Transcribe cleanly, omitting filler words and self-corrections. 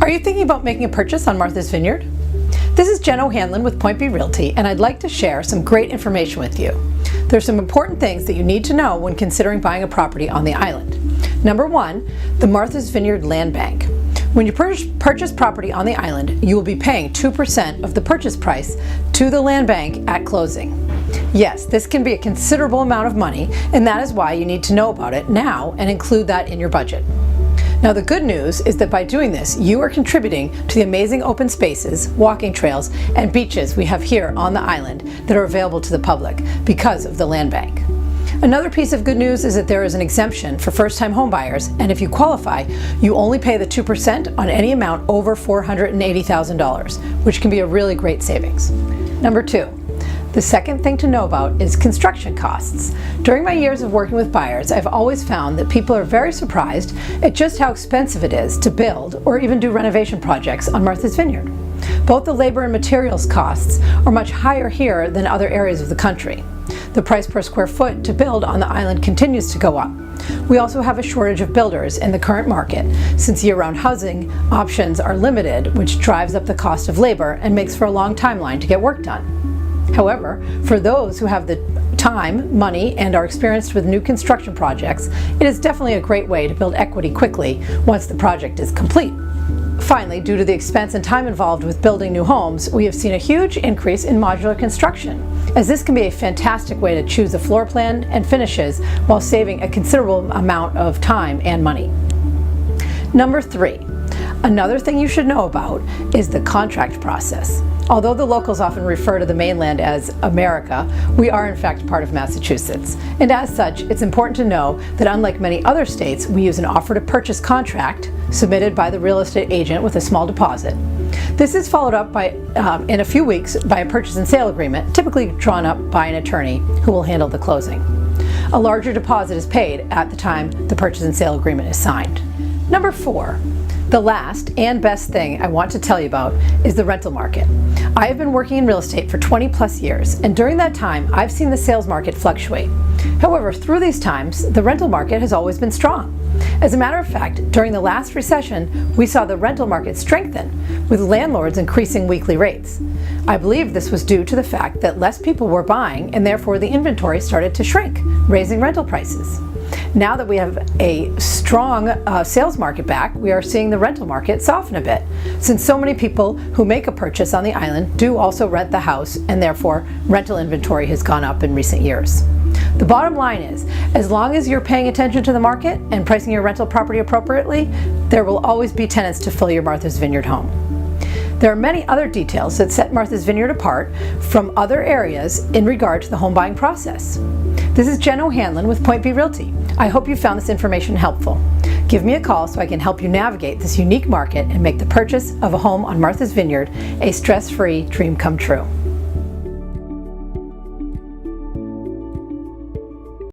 Are you thinking about making a purchase on Martha's Vineyard? This is Jen O'Hanlon with Point B Realty, and I'd like to share some great information with you. There's some important things that you need to know when considering buying a property on the island. Number one, the Martha's Vineyard Land Bank. When you purchase property on the island, you will be paying 2% of the purchase price to the land bank at closing. Yes, this can be a considerable amount of money, and that is why you need to know about it now and include that in your budget. Now, the good news is that by doing this, you are contributing to the amazing open spaces, walking trails, and beaches we have here on the island that are available to the public because of the land bank. Another piece of good news is that there is an exemption for first-time homebuyers, and if you qualify, you only pay the 2% on any amount over $480,000, which can be a really great savings. Number two, the second thing to know about is construction costs. During my years of working with buyers, I've always found that people are very surprised at just how expensive it is to build or even do renovation projects on Martha's Vineyard. Both the labor and materials costs are much higher here than other areas of the country. The price per square foot to build on the island continues to go up. We also have a shortage of builders in the current market, since year-round housing options are limited, which drives up the cost of labor and makes for a long timeline to get work done. However, for those who have the time, money, and are experienced with new construction projects, it is definitely a great way to build equity quickly once the project is complete. Finally, due to the expense and time involved with building new homes, we have seen a huge increase in modular construction, as this can be a fantastic way to choose a floor plan and finishes while saving a considerable amount of time and money. Number three, another thing you should know about is the contract process. Although the locals often refer to the mainland as America, we are in fact part of Massachusetts. And as such, it's important to know that unlike many other states, we use an offer to purchase contract submitted by the real estate agent with a small deposit. This is followed up in a few weeks by a purchase and sale agreement, typically drawn up by an attorney who will handle the closing. A larger deposit is paid at the time the purchase and sale agreement is signed. Number four, the last and best thing I want to tell you about is the rental market. I have been working in real estate for 20 plus years, and during that time, I've seen the sales market fluctuate. However, through these times, the rental market has always been strong. As a matter of fact, during the last recession, we saw the rental market strengthen, with landlords increasing weekly rates. I believe this was due to the fact that less people were buying, and therefore the inventory started to shrink, raising rental prices. Now that we have a strong sales market back, we are seeing the rental market soften a bit, since so many people who make a purchase on the island do also rent the house, and therefore rental inventory has gone up in recent years. The bottom line is, as long as you're paying attention to the market and pricing your rental property appropriately, there will always be tenants to fill your Martha's Vineyard home. There are many other details that set Martha's Vineyard apart from other areas in regard to the home buying process. This is Jen O'Hanlon with Point B Realty. I hope you found this information helpful. Give me a call so I can help you navigate this unique market and make the purchase of a home on Martha's Vineyard a stress-free dream come true.